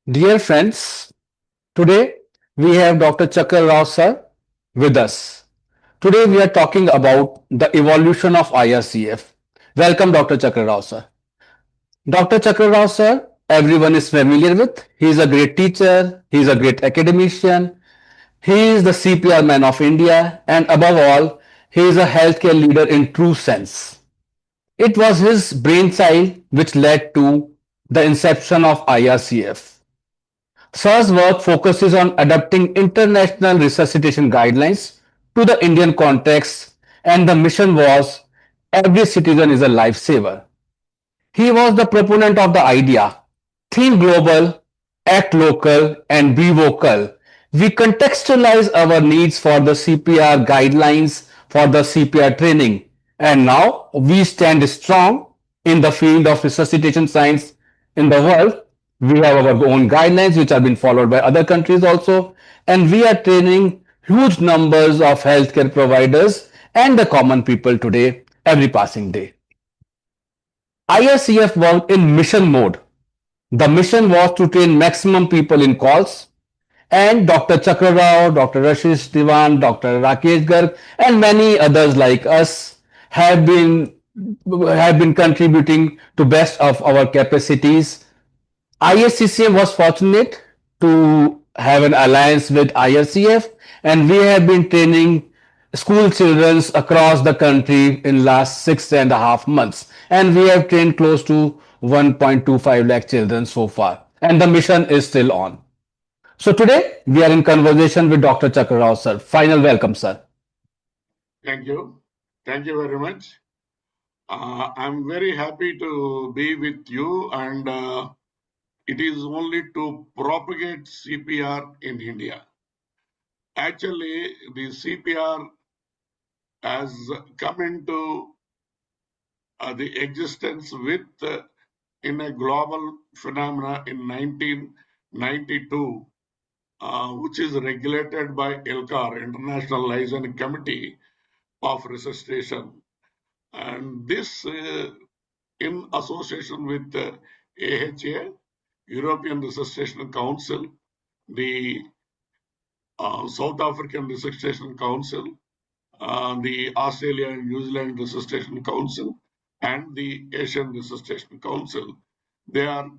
Dear friends, today we have Dr. Chakrarrao sir with us. Today we are talking about the evolution of IRCF. Welcome Dr. Chakrarrao sir. Dr. Chakrarrao sir, everyone is familiar with. He is a great teacher, he is a great academician, he is the CPR man of India, and above all, he is a healthcare leader in true sense. It was his brainchild which led to the inception of IRCF. Sir's work focuses on adapting international resuscitation guidelines to the Indian context, and the mission was every citizen is a lifesaver. He was the proponent of the idea think global, act local, and be vocal. We contextualize our needs for the CPR guidelines, for the CPR training, and now we stand strong in the field of resuscitation science in the world. We have our own guidelines which have been followed by other countries also, and we are training huge numbers of healthcare providers and the common people today, every passing day. IRCF worked in mission mode. The mission was to train maximum people in calls, and Dr. Chakrarrao, Dr. Rashish Diwan, Dr. Rakesh Garg, and many others like us have been have been contributing to best of our capacities. ISCCM was fortunate to have an alliance with IRCF, and we have been training school children across the country in last 6.5 months, and we have trained close to 1.25 lakh children so far, and the mission is still on. So today we are in conversation with Dr. Chakrarrao sir. Final welcome, sir. Thank you. Thank you very much. I'm very happy to be with you, and it is only to propagate CPR in India. Actually, the CPR has come into the existence with in a global phenomena in 1992, which is regulated by ILCAR, International Licensing Committee of Resuscitation. And this in association with the AHA, European Resuscitation Council, the South African Resuscitation Council, the Australia and New Zealand Resuscitation Council, and the Asian Resuscitation Council. They are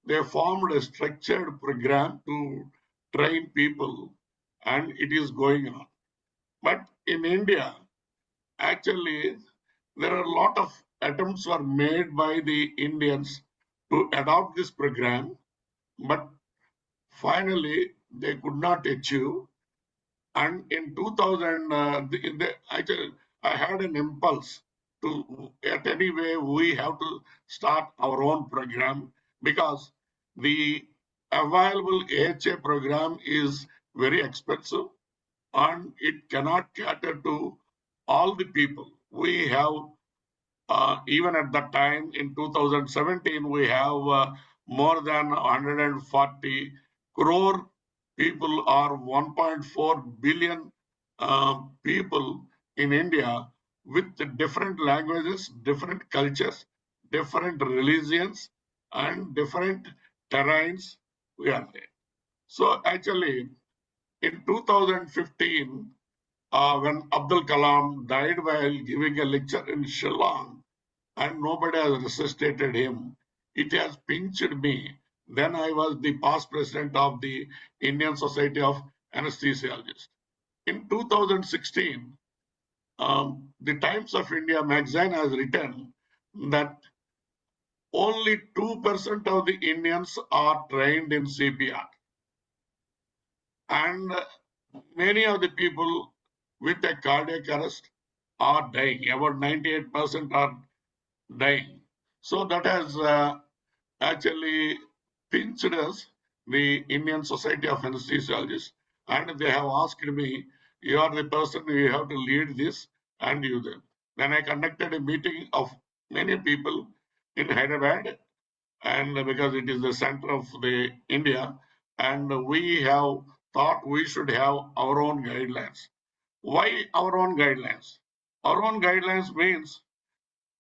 they formed a structured program to train people, and it is going on. But in India, actually, there are a lot of attempts were made by the Indians to adopt this program, but finally they could not achieve. And in 2000, I had an impulse to, at any way, we have to start our own program because the available AHA program is very expensive and it cannot cater to all the people. We have even at that time in 2017, we have more than 140 crore people or 1.4 billion people in India with different languages, different cultures, different religions, and different terrains. We are there. So actually, in 2015, when Abdul Kalam died while giving a lecture in Shillong, and nobody has resuscitated him. It has pinched me. Then I was the past president of the Indian Society of Anesthesiologists. In 2016, the Times of India magazine has written that only 2% of the Indians are trained in CPR. And many of the people with a cardiac arrest are dying. About 98% are dying. So that has actually pinched us, the Indian Society of Anesthesiologists, and they have asked me, you are the person, you have to lead this and you them. Then I conducted a meeting of many people in Hyderabad, and because it is the center of the India, and we have thought we should have our own guidelines. Why our own guidelines? Our own guidelines means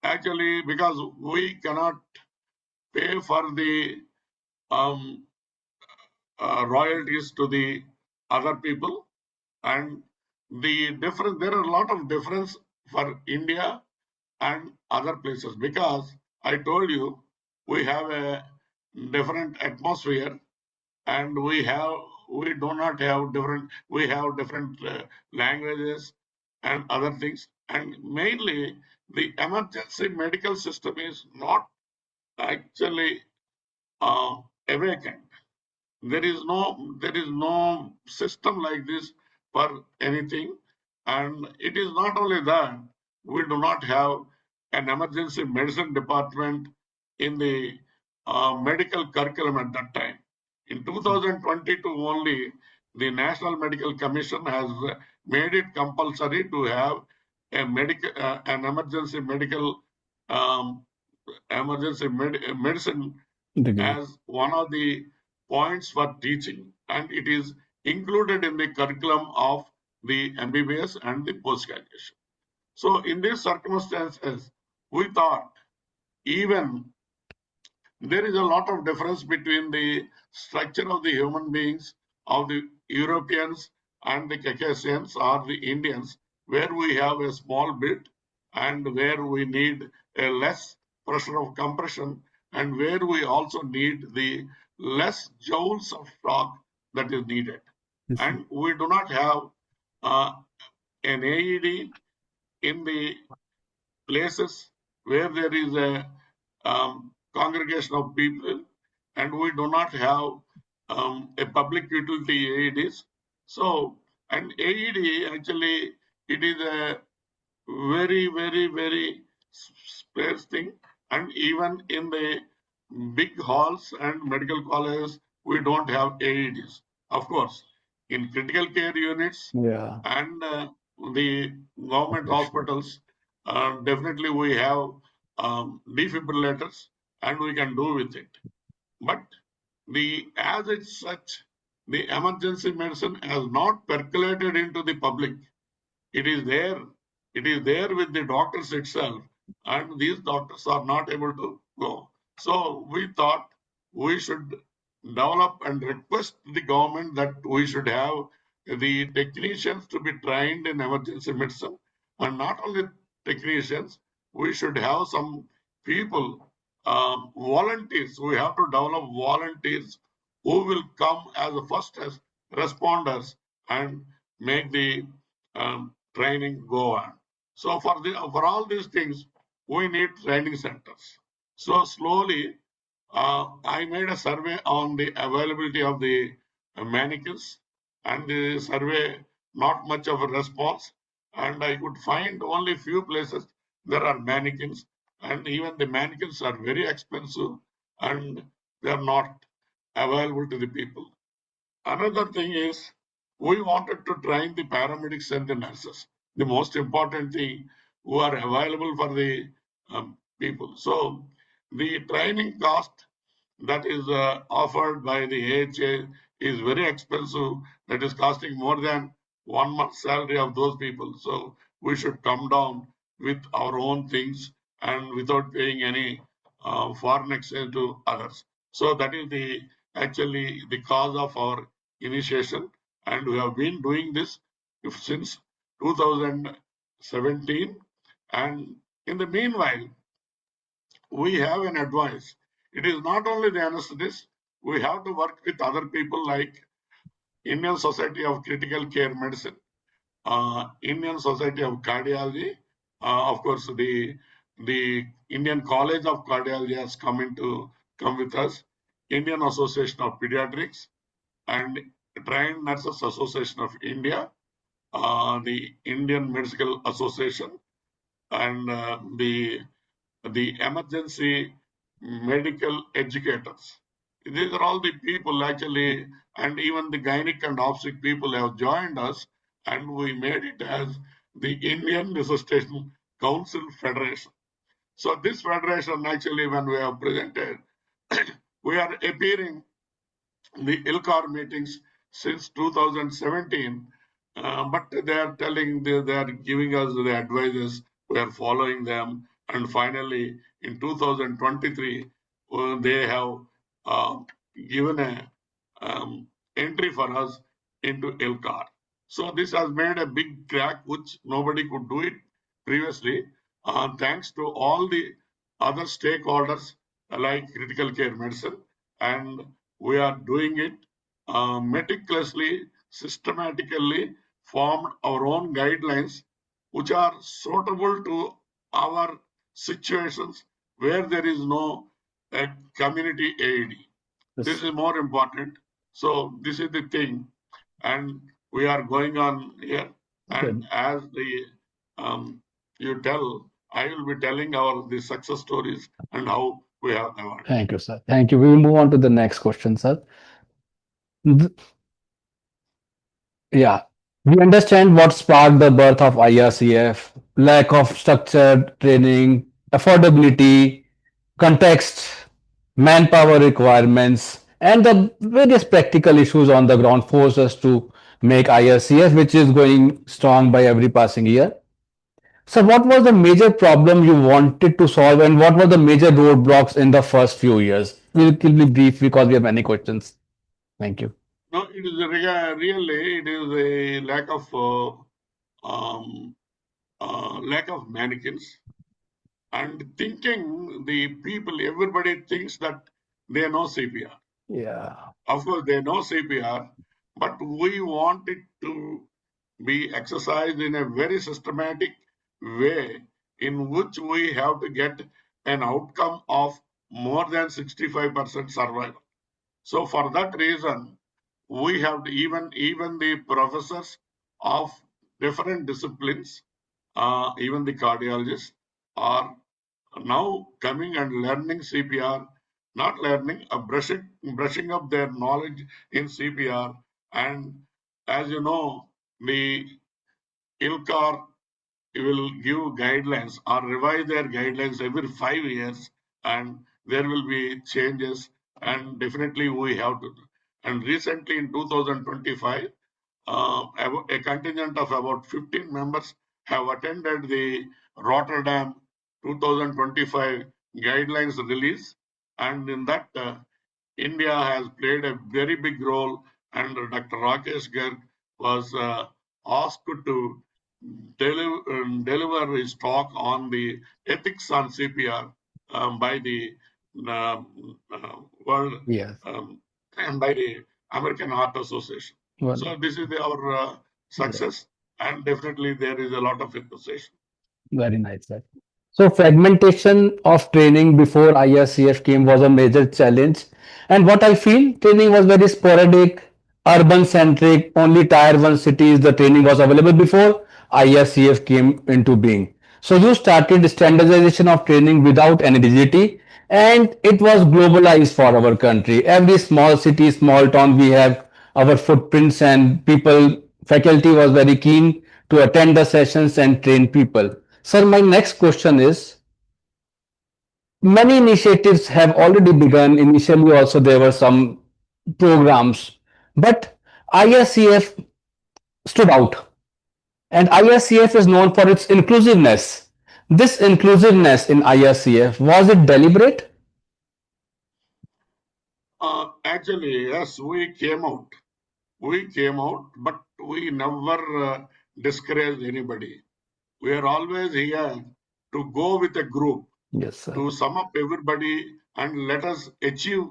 actually because we cannot pay for the royalties to the other people. And there are a lot of difference for India and other places, because I told you we have a different atmosphere, and we do not have different, we have different languages and other things. And mainly the emergency medical system is not actually uh, awakened. There is no system like this for anything. And it is not only that, we do not have an emergency medicine department in the medical curriculum at that time. In 2022 only, the National Medical Commission has made it compulsory to have an um, medicine Degree. as one of the points for teaching, and it is included in the curriculum of the MBBS and the post graduation. So, in these circumstances, we thought even there is a lot of difference between the structure of the human beings of the Europeans and the Caucasians or the Indians, where we have a small bit and where we need a less pressure of compression, and where we also need the less joules of shock that is needed. Yes, sir. And we do not have uh, an AED in the places where there is a congregation of people, and we do not have a public utility AEDs. So, an AED actually, it is a very, very, very sparse thing. And even in the big halls and medical colleges, we don't have AEDs. Of course, in critical care units Yeah. and the government Operational. hospitals, definitely we have defibrillators, and we can do with it. But the as it's such, the emergency medicine has not percolated into the public. It is there. It is there with the doctors itself, and these doctors are not able to go. So we thought we should develop and request the government that we should have the technicians to be trained in emergency medicine, and not only technicians, we should have some people, volunteers. We have to develop volunteers who will come as the first as responders and make the training go on. So for all these things, we need training centers. So slowly, I made a survey on the availability of the mannequins, and the survey not much of a response, and I could find only few places there are mannequins, and even the mannequins are very expensive, and they are not available to the people. Another thing is, we wanted to train the paramedics and the nurses, the most important thing, who are available for the people. So the training cost that is offered by the AHA is very expensive. That is costing more than 1 month's salary of those people. So we should come down with our own things and without paying any foreign exchange to others. So that is the actually the cause of our initiation, and we have been doing this since 2017. And in the meanwhile, we have an advice. It is not only the anesthetist, we have to work with other people like Indian Society of Critical Care Medicine, Indian Society of Cardiology, of course, the Indian College of Cardiology has come with us, Indian Association of Pediatrics, and Trained Nurses Association of India, the Indian Medical Association, and the emergency medical educators. These are all the people actually, and even the gynec and obstetric people have joined us, and we made it as the Indian Resuscitation Council Federation. So this federation actually, when we have presented, we are appearing the ILCAR meetings since 2017, but they are they are giving us the advices, we are following them, and finally in 2023, they have uh, given a entry for us into ILCAR. So this has made a big crack, which nobody could do it previously. Thanks to all the other stakeholders like critical care medicine, and we are doing it meticulously, systematically, formed our own guidelines, which are suitable to our situations where there is no community aid. This Yes. is more important. So this is the thing, and we are going on here. And Good. as the you tell, I will be telling our the success stories and how we have evolved. Thank you, sir. Thank you. We will move on to the next question, sir. Th- Yeah, we understand what sparked the birth of IRCF, lack of structured training, affordability, context, manpower requirements, and the various practical issues on the ground forced us to make IRCF, which is going strong by every passing year. So, what was the major problem you wanted to solve, and what were the major roadblocks in the first few years? We'll keep it brief because we have many questions. Thank you. No, it is really it is a um, lack of mannequins and thinking the people. Everybody thinks that they know CPR. Yeah. Of course, they know CPR, but we want it to be exercised in a very systematic way in which we have to get an outcome of more than 65% survival. So for that reason, we have to even the professors of different disciplines, even the cardiologists, are now coming and learning CPR, not learning, brushing up their knowledge in CPR. And as you know, the ILCAR will give guidelines or revise their guidelines every 5 years, and there will be changes. And definitely, we have to. And recently, in 2025, a contingent of about 15 members have attended the Rotterdam 2025 guidelines release, and in that, India has played a very big role, and Dr. Rakesh Garg was asked to deliver his talk on the ethics on CPR by the world Yes. um, and by the American Heart Association. Well, So this is our yeah. success, and definitely there is a lot of appreciation. Very nice, sir. So fragmentation of training before IRCF came was a major challenge. And what I feel, training was very sporadic, urban centric, only tier one cities the training was available before IRCF came into being. So you started standardization of training without any rigidity, and it was globalized for our country. Every small city, small town, we have our footprints, and people, faculty was very keen to attend the sessions and train people. Sir, my next question is, many initiatives have already begun. Initially, also there were some programs, but IRCF stood out, and IRCF is known for its inclusiveness. This inclusiveness in IRCF, was it deliberate? Actually, yes, we came out, but we never discouraged anybody. We are always here to go with a group, Yes, sir. to sum up everybody and let us achieve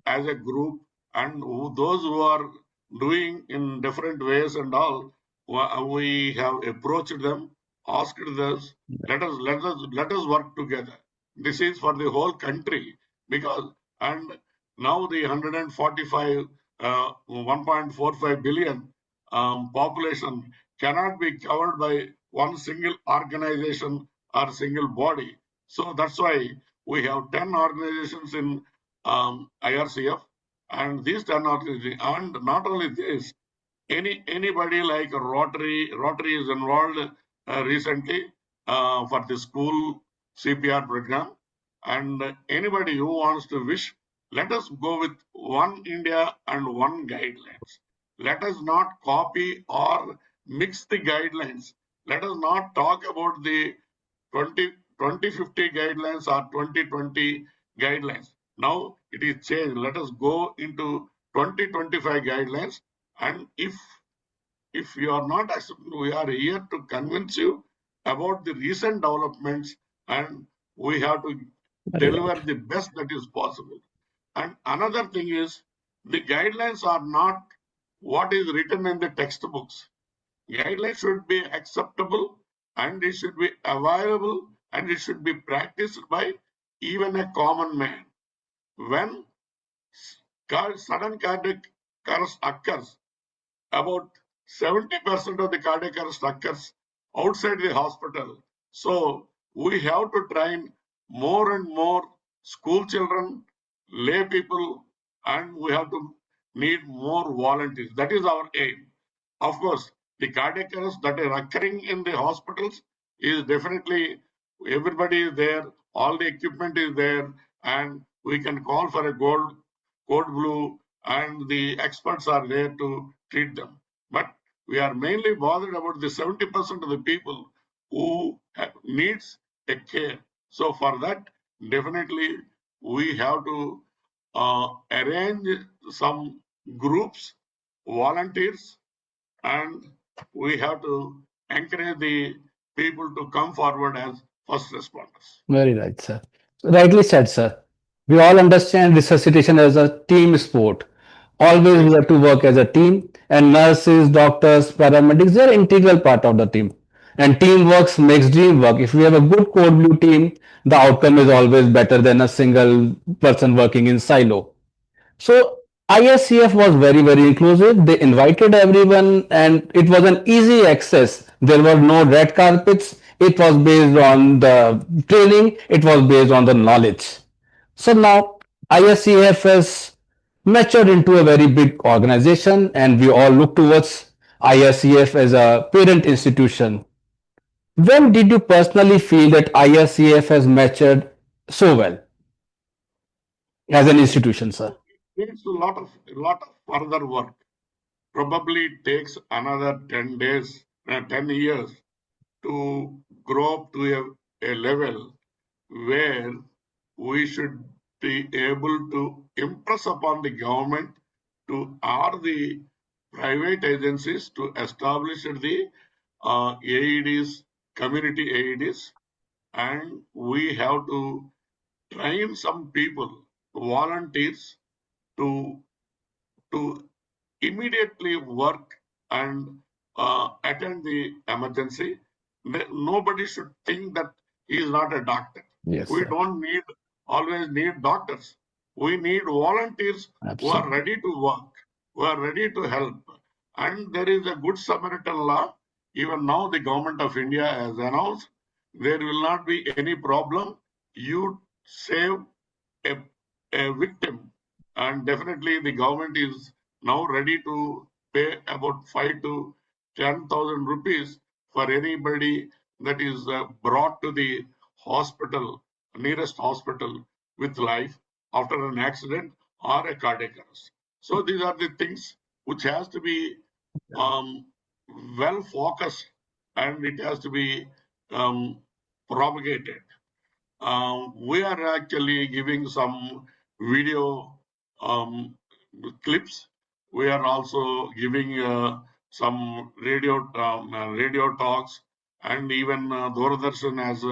as a group. And those who are doing in different ways and all, we have approached them, asked us, let us work together. This is for the whole country, because and now the 145 1.45 billion population cannot be covered by one single organization or single body. So that's why we have 10 organizations in IRCF, and these 10 organizations, and not only this, anybody like Rotary is involved recently for the school CPR program, and anybody who wants to wish, let us go with one India and one guidelines. Let us not copy or mix the guidelines. Let us not talk about the 2050 guidelines or 2020 guidelines. Now it is changed. Let us go into 2025 guidelines. And if you are not accepting, we are here to convince you about the recent developments, and we have to Very deliver right. the best that is possible. And another thing is, the guidelines are not what is written in the textbooks. Guidelines should be acceptable, and it should be available, and it should be practiced by even a common man. When sudden cardiac arrest occurs, about 70% of the cardiac arrest occurs outside the hospital. So we have to train more and more school children, lay people, and we have to need more volunteers. That is our aim. Of course, the cardiac arrest that are occurring in the hospitals is definitely, everybody is there, all the equipment is there, and we can call for a code blue, and the experts are there to treat them. But we are mainly bothered about the 70% of the people who needs a care. So for that, definitely we have to arrange some groups, volunteers, and we have to encourage the people to come forward as first responders. Very right, sir. Rightly said, sir. We all understand resuscitation as a team sport. Always we Yes, have to work as a team, and nurses, doctors, paramedics, they are integral part of the team. And teamwork makes dream work. If we have a good code blue team, the outcome is always better than a single person working in silo. So IRCF was very, very inclusive. They invited everyone and it was an easy access. There were no red carpets. It was based on the training. It was based on the knowledge. So now IRCF has matured into a very big organization and we all look towards IRCF as a parent institution. When did you personally feel that IRCF has matured so well as an institution, sir? it needs a lot of further work. Probably it takes another 10 days, 10 years to grow up to a level where we should be able to impress upon the government to or the private agencies to establish the AEDs, community AEDs, and we have to train some people, volunteers, to to immediately work and attend the emergency. Nobody should think that he is not a doctor. Yes, We sir. don't always need doctors. We need volunteers who are Absolutely. ready to work, who are ready to help. And there is a good Samaritan law. Even now, the government of India has announced there will not be any problem. You save a, a victim, and definitely the government is now ready to pay about 5 to 10,000 rupees for anybody that is brought to the hospital, nearest hospital, with life after an accident or a cardiac arrest. So these are the things which has to be um, well focused, and it has to be um, propagated. We are actually giving some video clips. We are also giving some radio talks, and even Doordarshan has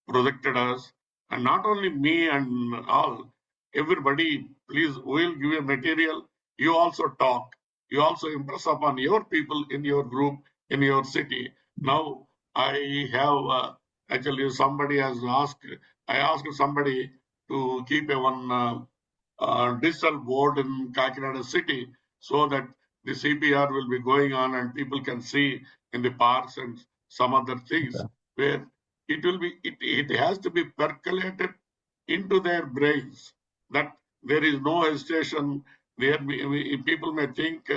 projected us. And not only me and all, everybody, please, we'll give you material. You also talk. You also impress upon your people in your group, in your city. Now, I have actually somebody has asked, I asked somebody to keep a one digital board in Kakinada city so that the CPR will be going on and people can see in the parks and some other things where it has to be percolated into their brains that there is no hesitation. People may think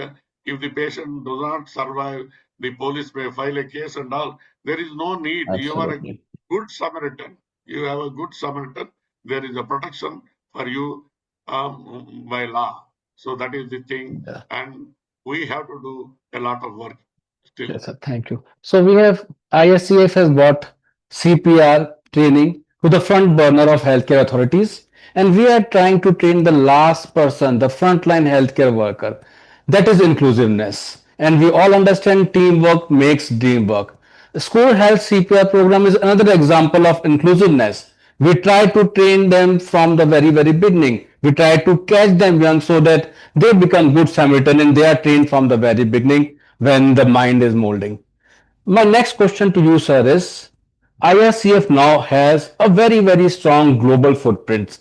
if the patient does not survive, the police may file a case and all. There is no need. You are a Absolutely. good Samaritan. You have a good Samaritan. There is a protection for you by law. So that is the thing. Yeah. And we have to do a lot of work still. Yes, sir. Thank you. So we have ISCF has brought CPR training to the front burner of healthcare authorities. And we are trying to train the last person, the frontline healthcare worker. That is inclusiveness. And we all understand teamwork makes dream work. The school health CPR program is another example of inclusiveness. We try to train them from the very beginning. We try to catch them young so that they become good Samaritan and they are trained from the very beginning when the mind is molding. My next question to you, sir, is IRCF now has a very strong global footprint,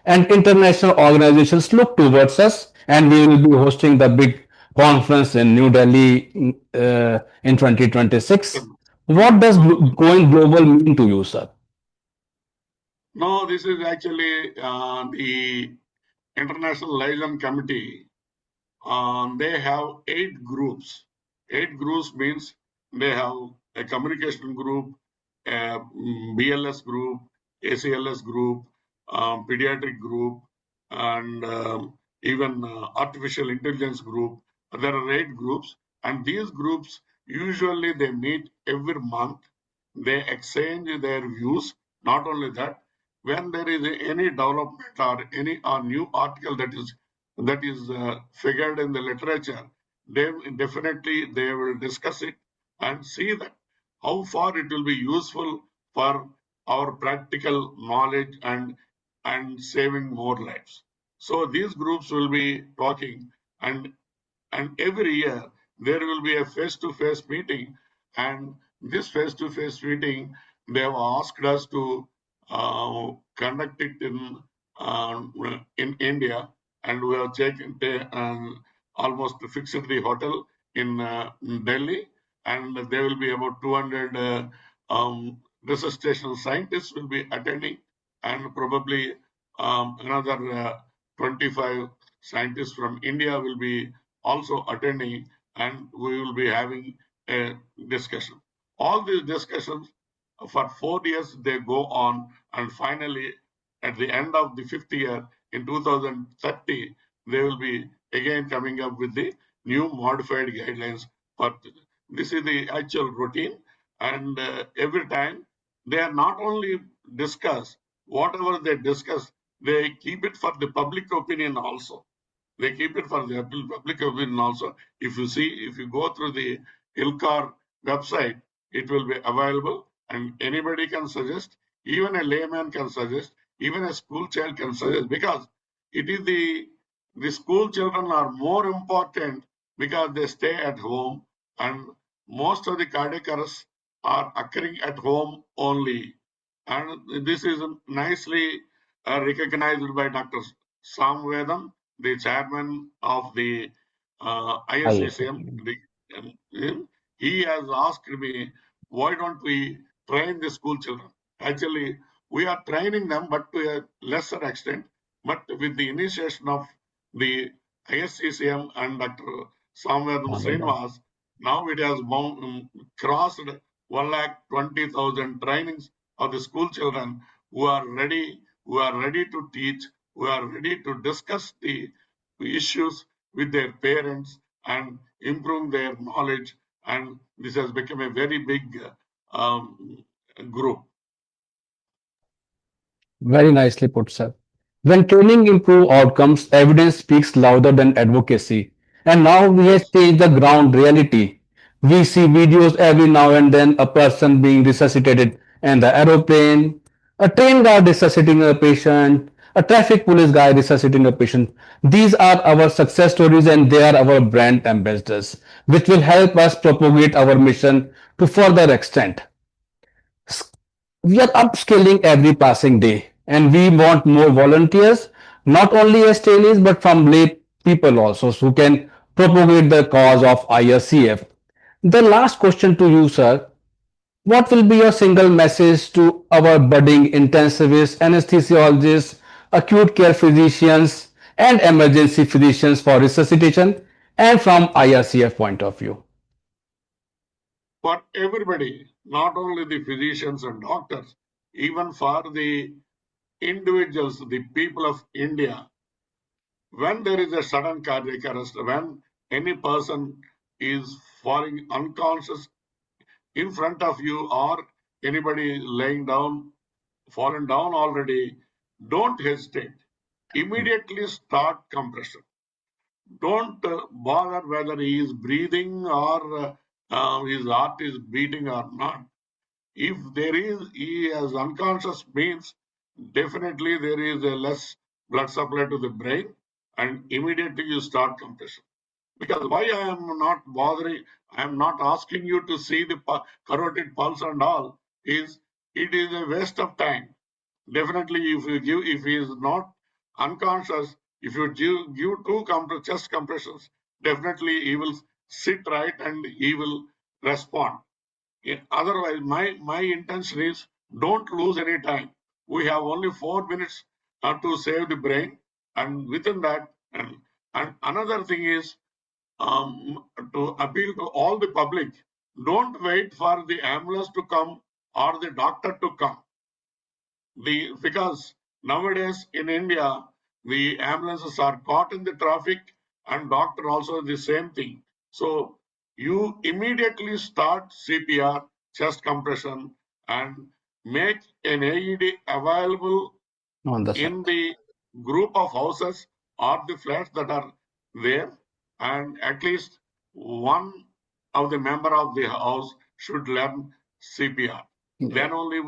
and international organizations look towards us, and we will be hosting the big conference in New Delhi in 2026. What does going global mean to you, sir? No, this is actually the International Liaison Committee. They have 8 groups. 8 groups means they have a communication group, a BLS group, ACLS group, pediatric group, and even artificial intelligence group. There are 8 groups, and these groups usually they meet every month. They exchange their views. Not only that, when there is any development or any new article that is figured in the literature, they definitely they will discuss it and see that how far it will be useful for our practical knowledge and saving more lives. So these groups will be talking, and every year there will be a face-to-face meeting, and this face-to-face meeting they have asked us to conduct it uh, in India, and we have taken almost fixed the hotel in Delhi, and there will be about 200 resuscitation scientists will be attending, and probably another 25 scientists from India will be also attending, and we will be having a discussion. All these discussions for 4 years they go on, and finally, at the end of the 5th year in 2030, they will be again coming up with the new modified guidelines. For this is the actual routine, and every time they are not only discuss whatever they discuss, they keep it for the public opinion also. They keep it for the public opinion also. If you see, if you go through the ILCAR website, it will be available, and anybody can suggest, even a layman can suggest, even a school child can suggest, because it is the school children are more important because they stay at home, and most of the cardiac arrests are occurring at home only. And this is nicely recognized by Dr. Sam Vedam, the chairman of the Yes. ISCCM. He has asked me, why don't we train the school children? Actually, we are training them, but to a lesser extent. But with the initiation of the ISCCM and Dr. Samvedam Srinivas, now it has crossed 1,20,000 trainings of the school children who are ready to teach, who are ready to discuss the issues with their parents and improve their knowledge. And this has become a very big um, group. Very nicely put, sir. When training improve outcomes, evidence speaks louder than advocacy. And now we have Yes. changed the ground reality. We see videos every now and then, a person being resuscitated in the aeroplane, a train guard resuscitating a patient, a traffic police guy resuscitating a patient. These are our success stories and they are our brand ambassadors, which will help us propagate our mission to further extent. We are upscaling every passing day, and we want more volunteers, not only as trainees but from lay people also, who can propagate the cause of IRCF. The last question to you, sir. What will be your single message to our budding intensivists, anesthesiologists, acute care physicians, and emergency physicians for resuscitation and from IRCF point of view? For everybody, not only the physicians and doctors, even for the individuals, the people of India, when there is a sudden cardiac arrest, when any person is falling unconscious in front of you, or anybody laying down, fallen down already, don't hesitate. Immediately start compression. Don't bother whether he is breathing or his heart is beating or not. If there is, he is unconscious means definitely there is a less blood supply to the brain and immediately you start compression. Because why I am not bothering, I am not asking you to see the carotid pulse and all, is it is a waste of time. Definitely, if he is not unconscious, if you give two chest compressions, definitely he will sit right and he will respond. Otherwise, my intention is don't lose any time. We have only 4 minutes to save the brain, and within that, and another thing is to appeal to all the public. Don't wait for the ambulance to come or the doctor to come. Because nowadays in India, the ambulances are caught in the traffic and doctor also the same thing. So you immediately start CPR, chest compression, and make an AED available on the in site. the group of houses or the flats that are there, and at least one of the member of the house should learn CPR. Yeah. Then only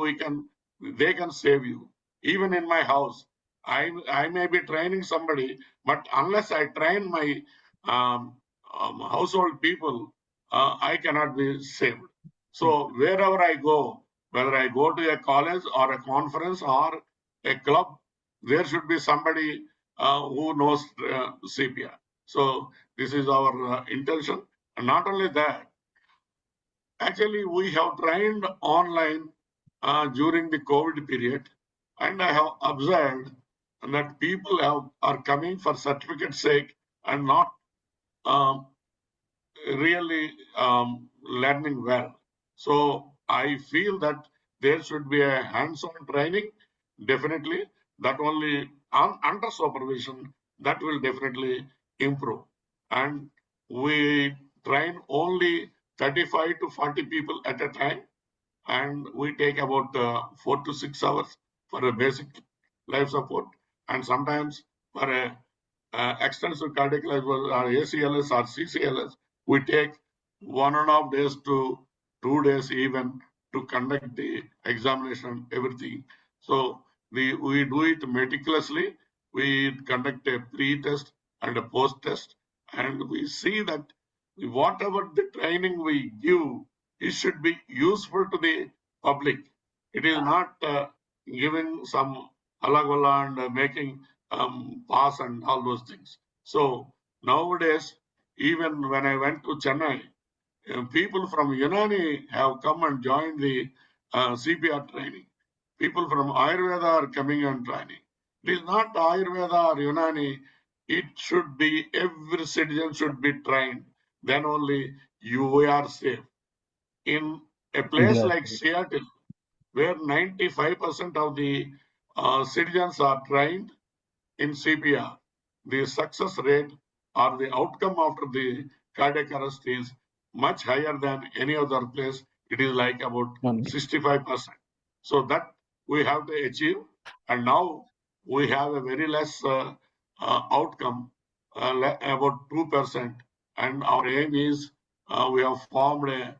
they can save you. Even in my house, I may be training somebody, but unless I train my um, household people, I cannot be saved. So wherever I go, whether I go to a college or a conference or a club, there should be somebody who knows CPR. So this is our intention. And not only that, actually we have trained online during the COVID period, and I have observed that people are coming for certificate sake and not um, really learning well. So I feel that there should be a hands-on training, definitely. That only under supervision that will definitely improve. And we train only 35 to 40 people at a time, and we take about 4 to 6 hours for a basic life support, and sometimes for a extensive cardiac life or ACLS or CCLS, we take 1.5 days to 2 days even to conduct the examination, everything. So we do it meticulously. We conduct a pre-test and a post-test, and we see that whatever the training we give, it should be useful to the public. It is not giving some halagwala and making pass and all those things. So nowadays, even when I went to Chennai, people from Unani have come and joined the CPR training. People from Ayurveda are coming and training. It is not Ayurveda or Unani. It should be every citizen should be trained. Then only you are safe. In a place like Exactly. Seattle, where 95% of the citizens are trained in CPR, the success rate or the outcome after the cardiac arrest is much higher than any other place. It is like about Only. 65%. So that we have to achieve. And now we have a very less outcome, about 2%. And our aim is we have formed a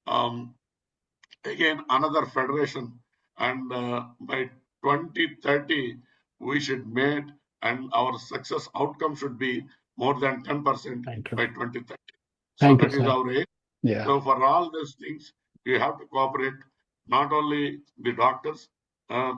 um, again another federation, and by 2030 we should make, and our success outcome should be more than 10% Thank you. by 2030. So Thank you, that is sir. our aim. Yeah. So for all these things you have to cooperate, not only the doctors,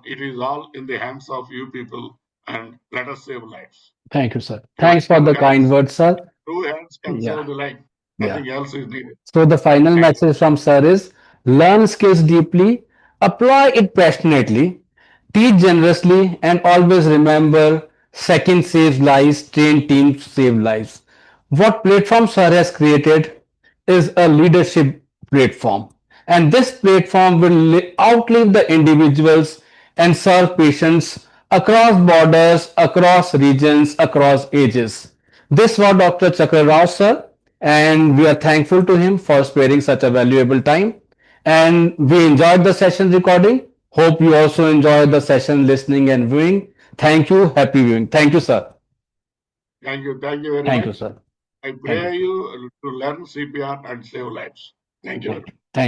it is all in the hands of you people, and let us save lives. Thank you, sir. Your Thanks for two the kind hands, words, sir. two hands can Yeah. save the life. Yeah. Nothing else is needed. So the final Thank you. message from sir is learn skills deeply, apply it passionately, teach generously, and always remember second saves lives, train teams save lives. What platform sir has created is a leadership platform, and this platform will outlive the individuals and serve patients across borders, across regions, across ages. This was Dr. Chakrarrao sir, and we are thankful to him for sparing such a valuable time. And we enjoyed the session recording. Hope you also enjoyed the session listening and viewing. Thank you. Happy viewing. Thank you, sir. Thank you. Thank you very Thank you, much. sir. I Thank you. pray you to learn CPR and save lives. Thank you. Thank you.